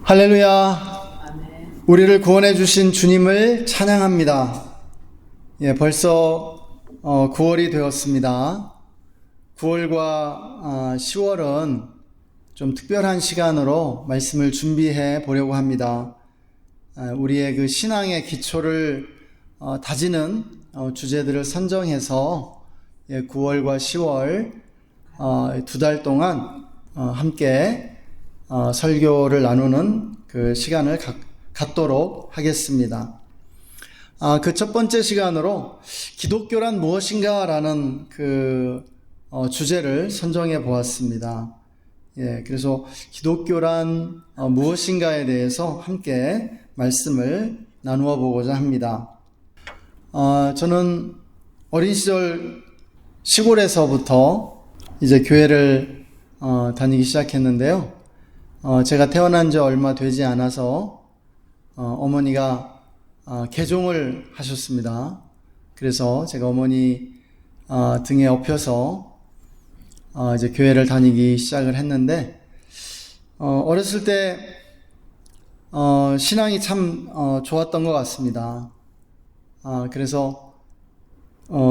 할렐루야. 우리를 구원해 주신 주님을 찬양합니다. 벌써 9월이 되었습니다. 9월과 10월은 좀 특별한 시간으로 말씀을 준비해 보려고 합니다. 우리의 그 신앙의 기초를 다지는 주제들을 선정해서 9월과 10월 두 달 동안 함께 설교를 나누는 그 시간을 갖도록 하겠습니다. 그 첫 번째 시간으로 기독교란 무엇인가 라는 그 주제를 선정해 보았습니다. 그래서 기독교란 무엇인가에 대해서 함께 말씀을 나누어 보고자 합니다. 저는 어린 시절 시골에서부터 이제 교회를 다니기 시작했는데요. 제가 태어난 지 얼마 되지 않아서 어머니가 개종을 하셨습니다. 그래서 제가 어머니 등에 업혀서 이제 교회를 다니기 시작을 했는데, 어렸을 때 신앙이 참 좋았던 것 같습니다. 그래서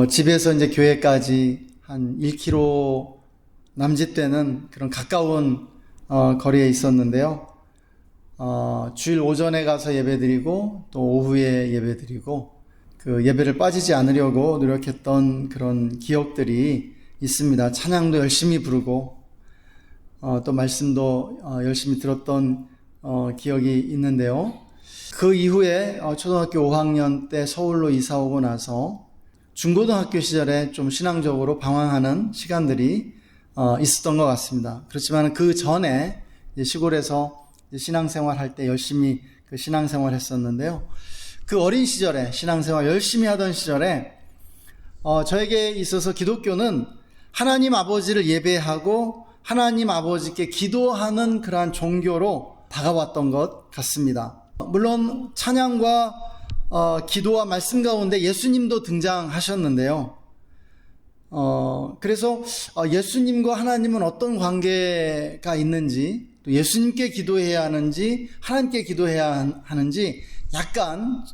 집에서 이제 교회까지 한 1km 남짓되는 그런 가까운 거리에 있었는데요. 주일 오전에 가서 예배드리고 또 오후에 예배드리고 그 예배를 빠지지 않으려고 노력했던 그런 기억들이 있습니다. 찬양도 열심히 부르고 또 말씀도 열심히 들었던 기억이 있는데요. 그 이후에 초등학교 5학년 때 서울로 이사 오고 나서 중고등학교 시절에 좀 신앙적으로 방황하는 시간들이 있었던 것 같습니다. 그렇지만 그 전에 시골에서 신앙생활 할 때 열심히 그 신앙생활 했었는데요. 그 어린 시절에 신앙생활 열심히 하던 시절에 저에게 있어서 기독교는 하나님 아버지를 예배하고 하나님 아버지께 기도하는 그러한 종교로 다가왔던 것 같습니다. 물론 찬양과 기도와 말씀 가운데 예수님도 등장하셨는데요. 그래서 예수님과 하나님은 어떤 관계가 있는지, 또 예수님께 기도해야 하는지 하나님께 기도해야 하는지 약간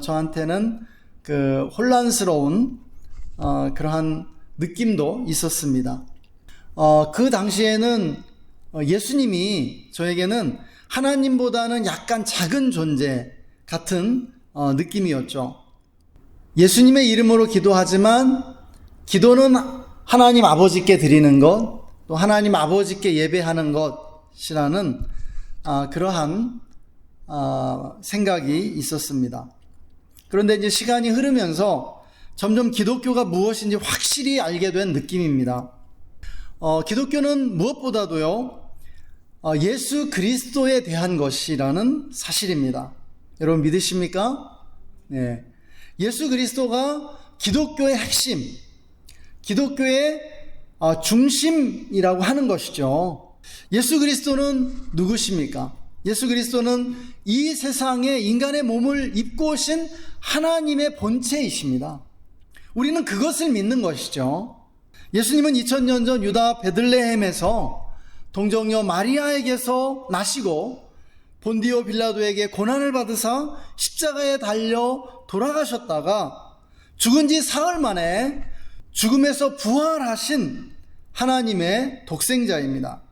저한테는 그 혼란스러운 그러한 느낌도 있었습니다. 그 당시에는 예수님이 저에게는 하나님보다는 약간 작은 존재 같은 느낌이었죠. 예수님의 이름으로 기도하지만 기도는 하나님 아버지께 드리는 것, 또 하나님 아버지께 예배하는 것이라는 그러한 생각이 있었습니다. 그런데 이제 시간이 흐르면서 점점 기독교가 무엇인지 확실히 알게 된 느낌입니다. 기독교는 무엇보다도요, 예수 그리스도에 대한 것이라는 사실입니다. 여러분 믿으십니까? 네. 예수 그리스도가 기독교의 핵심, 기독교의 중심이라고 하는 것이죠. 예수 그리스도는 누구십니까? 예수 그리스도는 이 세상에 인간의 몸을 입고 오신 하나님의 본체이십니다. 우리는 그것을 믿는 것이죠. 예수님은 2000년 전 유다 베들레헴에서 동정녀 마리아에게서 나시고 본디오 빌라도에게 고난을 받으사 십자가에 달려 돌아가셨다가 죽은 지 사흘 만에 죽음에서 부활하신 하나님의 독생자입니다.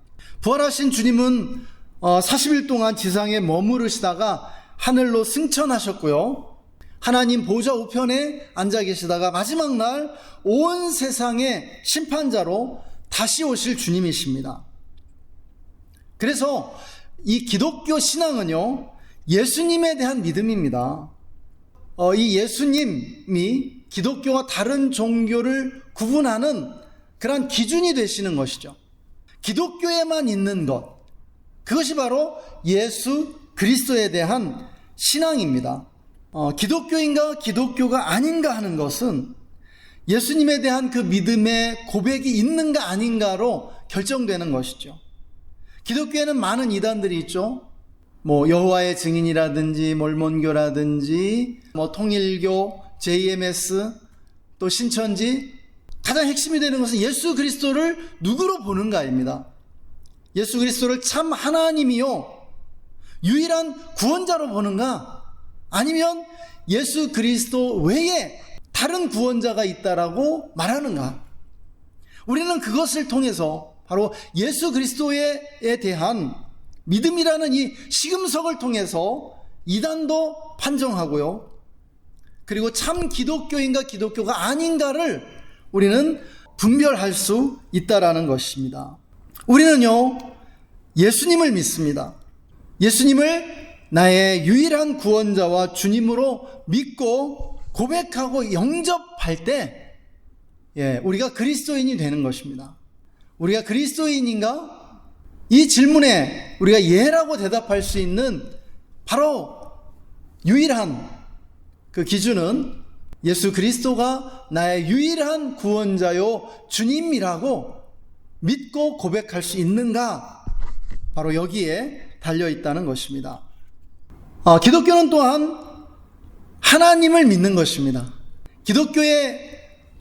부활하신 주님은 40일 동안 지상에 머무르시다가 하늘로 승천하셨고요. 하나님 보좌 우편에 앉아 계시다가 마지막 날 온 세상의 심판자로 다시 오실 주님이십니다. 그래서 이 기독교 신앙은요, 예수님에 대한 믿음입니다. 이 예수님이 기독교와 다른 종교를 구분하는 그런 기준이 되시는 것이죠. 기독교에만 있는 것, 그것이 바로 예수 그리스도에 대한 신앙입니다. 기독교인가 기독교가 아닌가 하는 것은 예수님에 대한 그 믿음의 고백이 있는가 아닌가로 결정되는 것이죠. 기독교에는 많은 이단들이 있죠. 여호와의 증인이라든지 몰몬교라든지 통일교, JMS, 또 신천지, 가장 핵심이 되는 것은 예수 그리스도를 누구로 보는가입니다. 예수 그리스도를 참 하나님이요 유일한 구원자로 보는가? 아니면 예수 그리스도 외에 다른 구원자가 있다라고 말하는가? 우리는 그것을 통해서 바로 예수 그리스도에 대한 믿음이라는 이 시금석을 통해서 이단도 판정하고요. 그리고 참 기독교인가 기독교가 아닌가를 우리는 분별할 수 있다라는 것입니다. 우리는요, 예수님을 믿습니다. 예수님을 나의 유일한 구원자와 주님으로 믿고 고백하고 영접할 때 우리가 그리스도인이 되는 것입니다. 우리가 그리스도인인가? 이 질문에 우리가 예라고 대답할 수 있는 바로 유일한 그 기준은 예수 그리스도가 나의 유일한 구원자요 주님이라고 믿고 고백할 수 있는가? 바로 여기에 달려있다는 것입니다. 기독교는 또한 하나님을 믿는 것입니다. 기독교의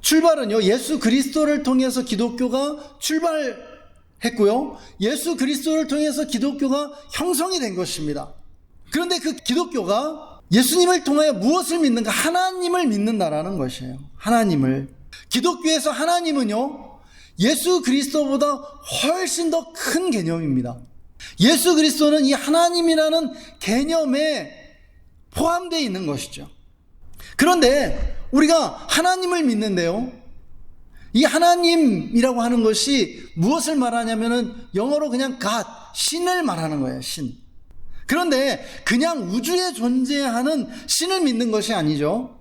출발은요, 예수 그리스도를 통해서 기독교가 출발했고요, 예수 그리스도를 통해서 기독교가 형성이 된 것입니다. 그런데 그 기독교가 예수님을 통하여 무엇을 믿는가? 하나님을 믿는다라는 것이에요. 하나님을. 기독교에서 하나님은요, 예수 그리스도보다 훨씬 더 큰 개념입니다. 예수 그리스도는 이 하나님이라는 개념에 포함되어 있는 것이죠. 그런데 우리가 하나님을 믿는데요, 이 하나님이라고 하는 것이 무엇을 말하냐면은 영어로 그냥 God, 신을 말하는 거예요. 신. 그런데 그냥 우주에 존재하는 신을 믿는 것이 아니죠.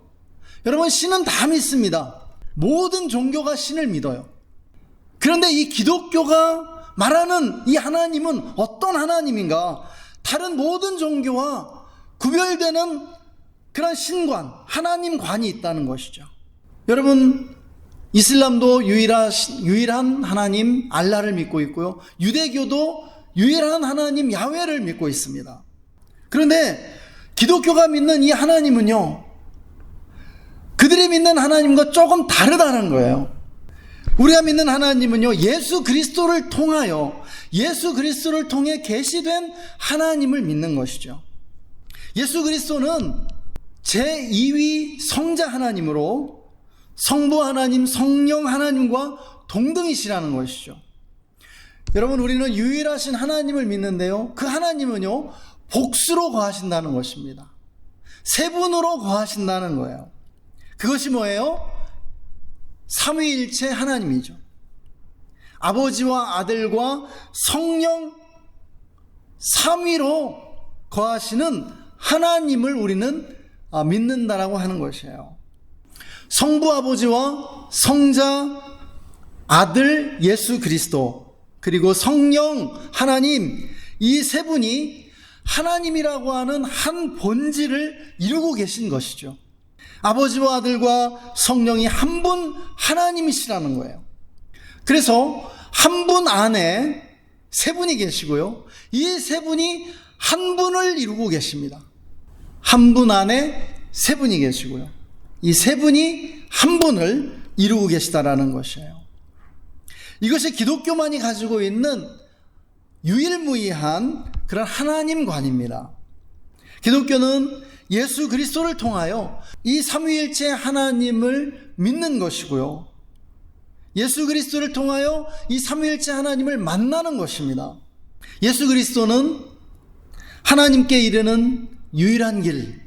여러분, 신은 다 믿습니다. 모든 종교가 신을 믿어요. 그런데 이 기독교가 말하는 이 하나님은 어떤 하나님인가? 다른 모든 종교와 구별되는 그런 신관, 하나님관이 있다는 것이죠. 여러분, 이슬람도 유일한 하나님 알라를 믿고 있고요, 유대교도 유일한 하나님 야훼를 믿고 있습니다. 그런데 기독교가 믿는 이 하나님은요, 그들이 믿는 하나님과 조금 다르다는 거예요. 우리가 믿는 하나님은요, 예수 그리스도를 통하여, 예수 그리스도를 통해 계시된 하나님을 믿는 것이죠. 예수 그리스도는 제2위 성자 하나님으로 성부 하나님, 성령 하나님과 동등이시라는 것이죠. 여러분, 우리는 유일하신 하나님을 믿는데요, 그 하나님은요, 복수로 거하신다는 것입니다. 세 분으로 거하신다는 거예요. 그것이 뭐예요? 삼위일체 하나님이죠. 아버지와 아들과 성령 삼위로 거하시는 하나님을 우리는 믿는다라고 하는 것이에요. 성부 아버지와 성자 아들 예수 그리스도, 그리고 성령 하나님, 이 세 분이 하나님이라고 하는 한 본질을 이루고 계신 것이죠. 아버지와 아들과 성령이 한 분 하나님이시라는 거예요. 그래서 한 분 안에 세 분이 계시고요, 이 세 분이 한 분을 이루고 계십니다. 한 분 안에 세 분이 계시고요, 이 세 분이 한 분을 이루고 계시다라는 것이에요. 이것이 기독교만이 가지고 있는 유일무이한 그런 하나님관입니다. 기독교는 예수 그리스도를 통하여 이 삼위일체 하나님을 믿는 것이고요, 예수 그리스도를 통하여 이 삼위일체 하나님을 만나는 것입니다. 예수 그리스도는 하나님께 이르는 유일한 길,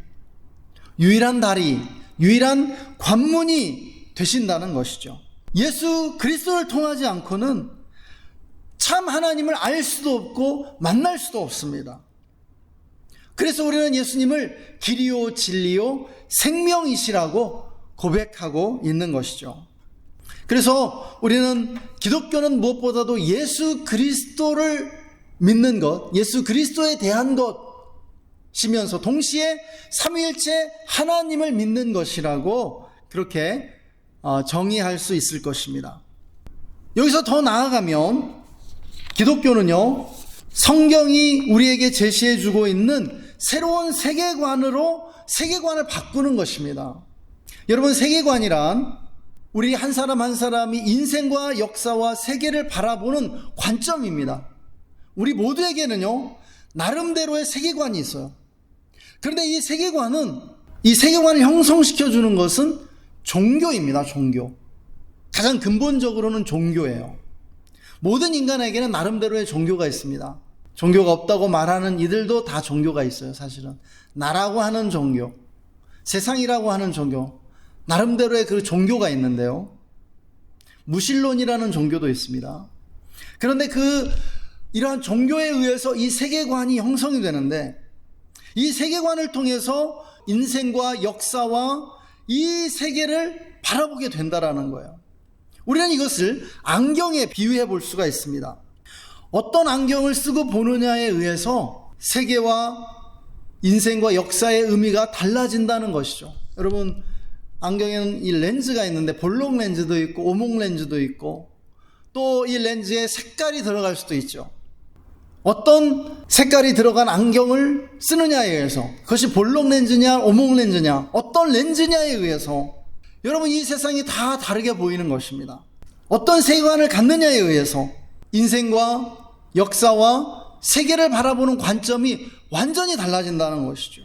유일한 다리, 유일한 관문이 되신다는 것이죠. 예수 그리스도를 통하지 않고는 참 하나님을 알 수도 없고 만날 수도 없습니다. 그래서 우리는 예수님을 길이요 진리요 생명이시라고 고백하고 있는 것이죠. 그래서 우리는, 기독교는 무엇보다도 예수 그리스도를 믿는 것, 예수 그리스도에 대한 것이면서 동시에 삼위일체 하나님을 믿는 것이라고 그렇게 정의할 수 있을 것입니다. 여기서 더 나아가면 기독교는요, 성경이 우리에게 제시해주고 있는 새로운 세계관을 바꾸는 것입니다. 여러분, 세계관이란 우리 한 사람 한 사람이 인생과 역사와 세계를 바라보는 관점입니다. 우리 모두에게는요, 나름대로의 세계관이 있어요. 그런데 이 세계관을 형성시켜주는 것은 종교입니다. 종교. 가장 근본적으로는 종교예요. 모든 인간에게는 나름대로의 종교가 있습니다. 종교가 없다고 말하는 이들도 다 종교가 있어요. 사실은 나라고 하는 종교, 세상이라고 하는 종교, 나름대로의 그 종교가 있는데요, 무신론이라는 종교도 있습니다. 그런데 이러한 종교에 의해서 이 세계관이 형성이 되는데, 이 세계관을 통해서 인생과 역사와 이 세계를 바라보게 된다라는 거예요. 우리는 이것을 안경에 비유해 볼 수가 있습니다. 어떤 안경을 쓰고 보느냐에 의해서 세계와 인생과 역사의 의미가 달라진다는 것이죠. 여러분, 안경에는 이 렌즈가 있는데 볼록 렌즈도 있고 오목 렌즈도 있고, 또 이 렌즈에 색깔이 들어갈 수도 있죠. 어떤 색깔이 들어간 안경을 쓰느냐에 의해서, 그것이 볼록 렌즈냐 오목 렌즈냐 어떤 렌즈냐에 의해서 여러분 이 세상이 다 다르게 보이는 것입니다. 어떤 세계관을 갖느냐에 의해서 인생과 역사와 세계를 바라보는 관점이 완전히 달라진다는 것이죠.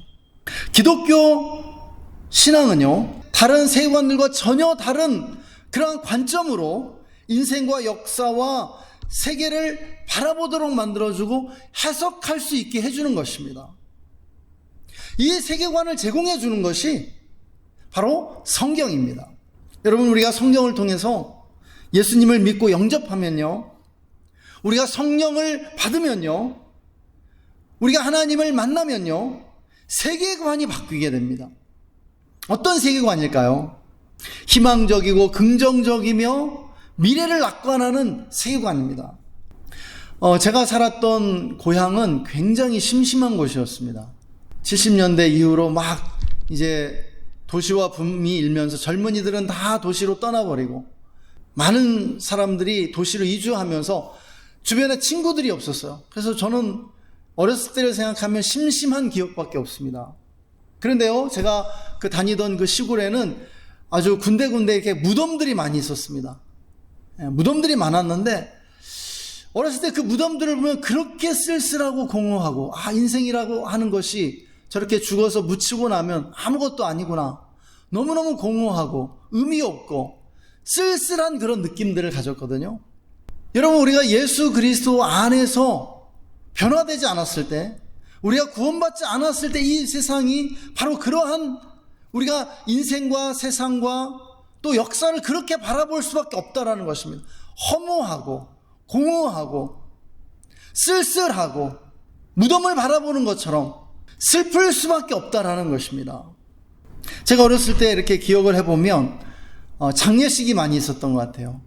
기독교 신앙은요, 다른 세계관들과 전혀 다른 그러한 관점으로 인생과 역사와 세계를 바라보도록 만들어주고 해석할 수 있게 해주는 것입니다. 이 세계관을 제공해 주는 것이 바로 성경입니다. 여러분, 우리가 성경을 통해서 예수님을 믿고 영접하면요, 우리가 성령을 받으면요, 우리가 하나님을 만나면요, 세계관이 바뀌게 됩니다. 어떤 세계관일까요? 희망적이고 긍정적이며 미래를 낙관하는 세계관입니다. 제가 살았던 고향은 굉장히 심심한 곳이었습니다. 70년대 이후로 막 이제 도시와 붐이 일면서 젊은이들은 다 도시로 떠나버리고 많은 사람들이 도시로 이주하면서 주변에 친구들이 없었어요. 그래서 저는 어렸을 때를 생각하면 심심한 기억밖에 없습니다. 그런데요, 제가 다니던 그 시골에는 아주 군데군데 이렇게 무덤들이 많이 있었습니다. 무덤들이 많았는데 어렸을 때 그 무덤들을 보면 그렇게 쓸쓸하고 공허하고, 인생이라고 하는 것이 저렇게 죽어서 묻히고 나면 아무것도 아니구나, 너무너무 공허하고 의미 없고 쓸쓸한 그런 느낌들을 가졌거든요. 여러분, 우리가 예수 그리스도 안에서 변화되지 않았을 때, 우리가 구원받지 않았을 때 이 세상이 바로 그러한, 우리가 인생과 세상과 또 역사를 그렇게 바라볼 수밖에 없다라는 것입니다. 허무하고 공허하고 쓸쓸하고 무덤을 바라보는 것처럼 슬플 수밖에 없다라는 것입니다. 제가 어렸을 때 이렇게 기억을 해보면 장례식이 많이 있었던 것 같아요.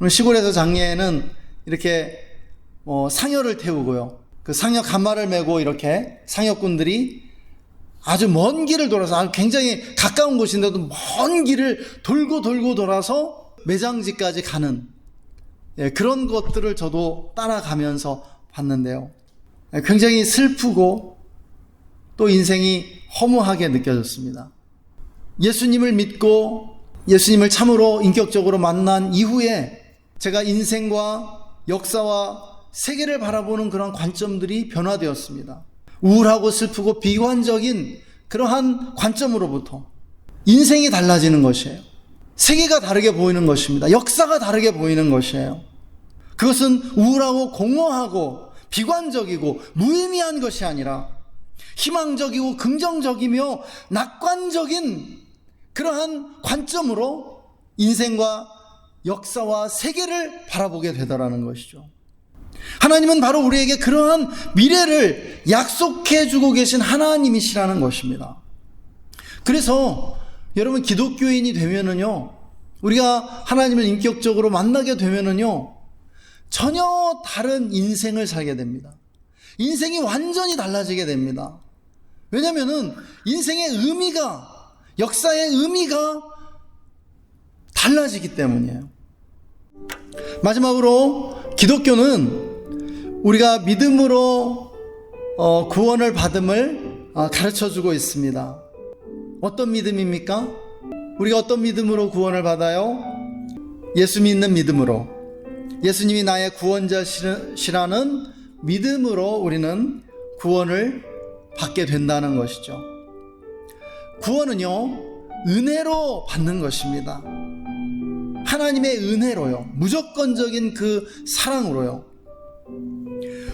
시골에서 장례에는 이렇게 상여를 태우고요, 그 상여 가마를 메고 이렇게 상여꾼들이 아주 먼 길을 돌아서, 아주 굉장히 가까운 곳인데도 먼 길을 돌고 돌아서 매장지까지 가는, 그런 것들을 저도 따라가면서 봤는데요, 굉장히 슬프고 또 인생이 허무하게 느껴졌습니다. 예수님을 믿고 예수님을 참으로 인격적으로 만난 이후에 제가 인생과 역사와 세계를 바라보는 그런 관점들이 변화되었습니다. 우울하고 슬프고 비관적인 그러한 관점으로부터 인생이 달라지는 것이에요. 세계가 다르게 보이는 것입니다. 역사가 다르게 보이는 것이에요. 그것은 우울하고 공허하고 비관적이고 무의미한 것이 아니라 희망적이고 긍정적이며 낙관적인 그러한 관점으로 인생과 역사와 세계를 바라보게 되더라는 것이죠. 하나님은 바로 우리에게 그러한 미래를 약속해 주고 계신 하나님이시라는 것입니다. 그래서 여러분, 기독교인이 되면은요, 우리가 하나님을 인격적으로 만나게 되면은요, 전혀 다른 인생을 살게 됩니다. 인생이 완전히 달라지게 됩니다. 왜냐면은 인생의 의미가, 역사의 의미가 달라지기 때문이에요. 마지막으로 기독교는 우리가 믿음으로 구원을 받음을 가르쳐주고 있습니다. 어떤 믿음입니까? 우리가 어떤 믿음으로 구원을 받아요? 예수 믿는 믿음으로, 예수님이 나의 구원자시라는 믿음으로 우리는 구원을 받게 된다는 것이죠. 구원은요, 은혜로 받는 것입니다. 하나님의 은혜로요. 무조건적인 그 사랑으로요.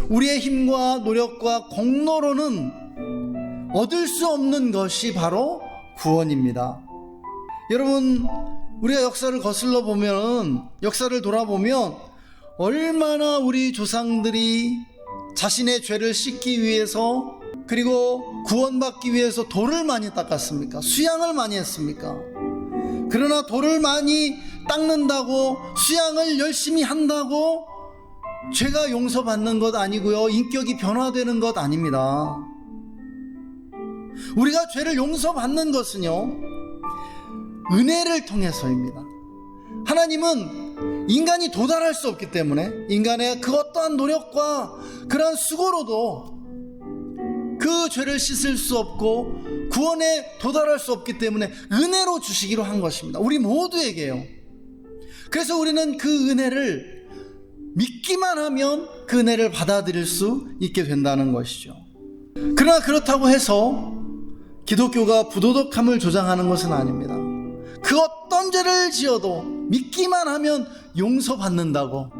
우리의 힘과 노력과 공로로는 얻을 수 없는 것이 바로 구원입니다. 여러분, 우리가 역사를 거슬러 보면, 역사를 돌아보면 얼마나 우리 조상들이 자신의 죄를 씻기 위해서, 그리고 구원받기 위해서 돌을 많이 닦았습니까? 수양을 많이 했습니까? 그러나 돌을 많이 닦는다고, 수양을 열심히 한다고 죄가 용서받는 것 아니고요, 인격이 변화되는 것 아닙니다. 우리가 죄를 용서받는 것은요, 은혜를 통해서입니다. 하나님은 인간이 도달할 수 없기 때문에, 인간의 그 어떠한 노력과 그러한 수고로도 그 죄를 씻을 수 없고 구원에 도달할 수 없기 때문에 은혜로 주시기로 한 것입니다. 우리 모두에게요. 그래서 우리는 그 은혜를 믿기만 하면 그 은혜를 받아들일 수 있게 된다는 것이죠. 그러나 그렇다고 해서 기독교가 부도덕함을 조장하는 것은 아닙니다. 그 어떤 죄를 지어도 믿기만 하면 용서받는다고.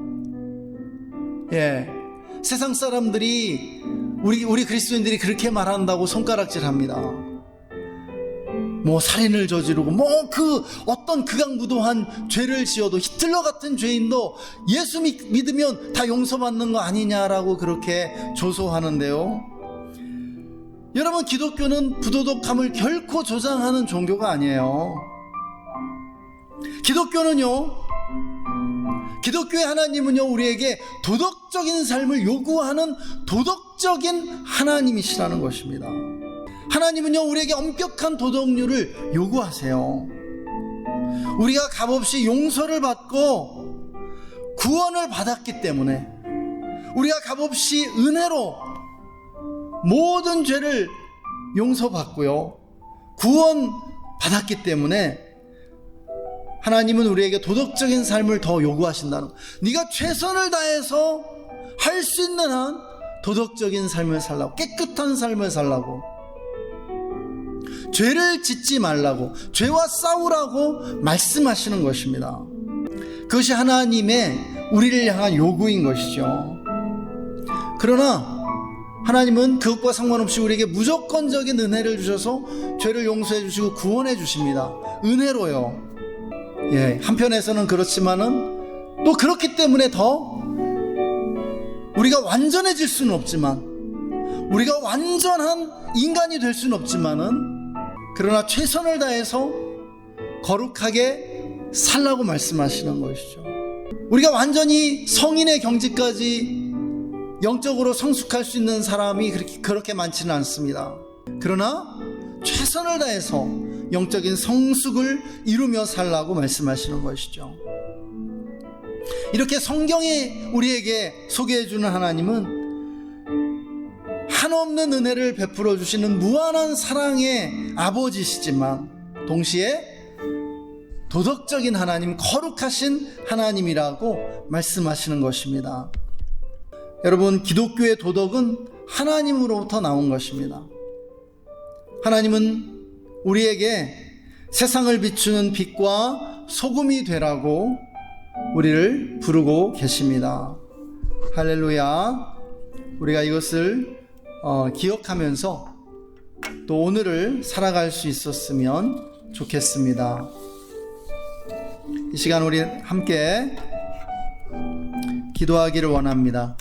세상 사람들이 우리 그리스도인들이 그렇게 말한다고 손가락질합니다. 뭐 살인을 저지르고 그 어떤 극악무도한 죄를 지어도, 히틀러 같은 죄인도 예수 믿으면 다 용서받는 거 아니냐라고 그렇게 조소하는데요. 여러분, 기독교는 부도덕함을 결코 조장하는 종교가 아니에요. 기독교의 하나님은요, 우리에게 도덕적인 삶을 요구하는 도덕적인 하나님이시라는 것입니다. 하나님은요, 우리에게 엄격한 도덕률을 요구하세요. 우리가 값없이 용서를 받고 구원을 받았기 때문에, 우리가 값없이 은혜로 모든 죄를 용서받고요, 구원 받았기 때문에 하나님은 우리에게 도덕적인 삶을 더 요구하신다는 거예요. 네가 최선을 다해서 할 수 있는 한 도덕적인 삶을 살라고, 깨끗한 삶을 살라고, 죄를 짓지 말라고, 죄와 싸우라고 말씀하시는 것입니다. 그것이 하나님의 우리를 향한 요구인 것이죠. 그러나 하나님은 그것과 상관없이 우리에게 무조건적인 은혜를 주셔서 죄를 용서해 주시고 구원해 주십니다. 은혜로요. 한편에서는 그렇지만은 또 그렇기 때문에 더 우리가 완전해질 수는 없지만, 우리가 완전한 인간이 될 수는 없지만은, 그러나 최선을 다해서 거룩하게 살라고 말씀하시는 것이죠. 우리가 완전히 성인의 경지까지 영적으로 성숙할 수 있는 사람이 그렇게 많지는 않습니다. 그러나 최선을 다해서 영적인 성숙을 이루며 살라고 말씀하시는 것이죠. 이렇게 성경이 우리에게 소개해주는 하나님은 한없는 은혜를 베풀어 주시는 무한한 사랑의 아버지시지만, 동시에 도덕적인 하나님, 거룩하신 하나님이라고 말씀하시는 것입니다. 여러분, 기독교의 도덕은 하나님으로부터 나온 것입니다. 하나님은 우리에게 세상을 비추는 빛과 소금이 되라고 우리를 부르고 계십니다. 할렐루야. 우리가 이것을 기억하면서 또 오늘을 살아갈 수 있었으면 좋겠습니다. 이 시간 우리 함께 기도하기를 원합니다.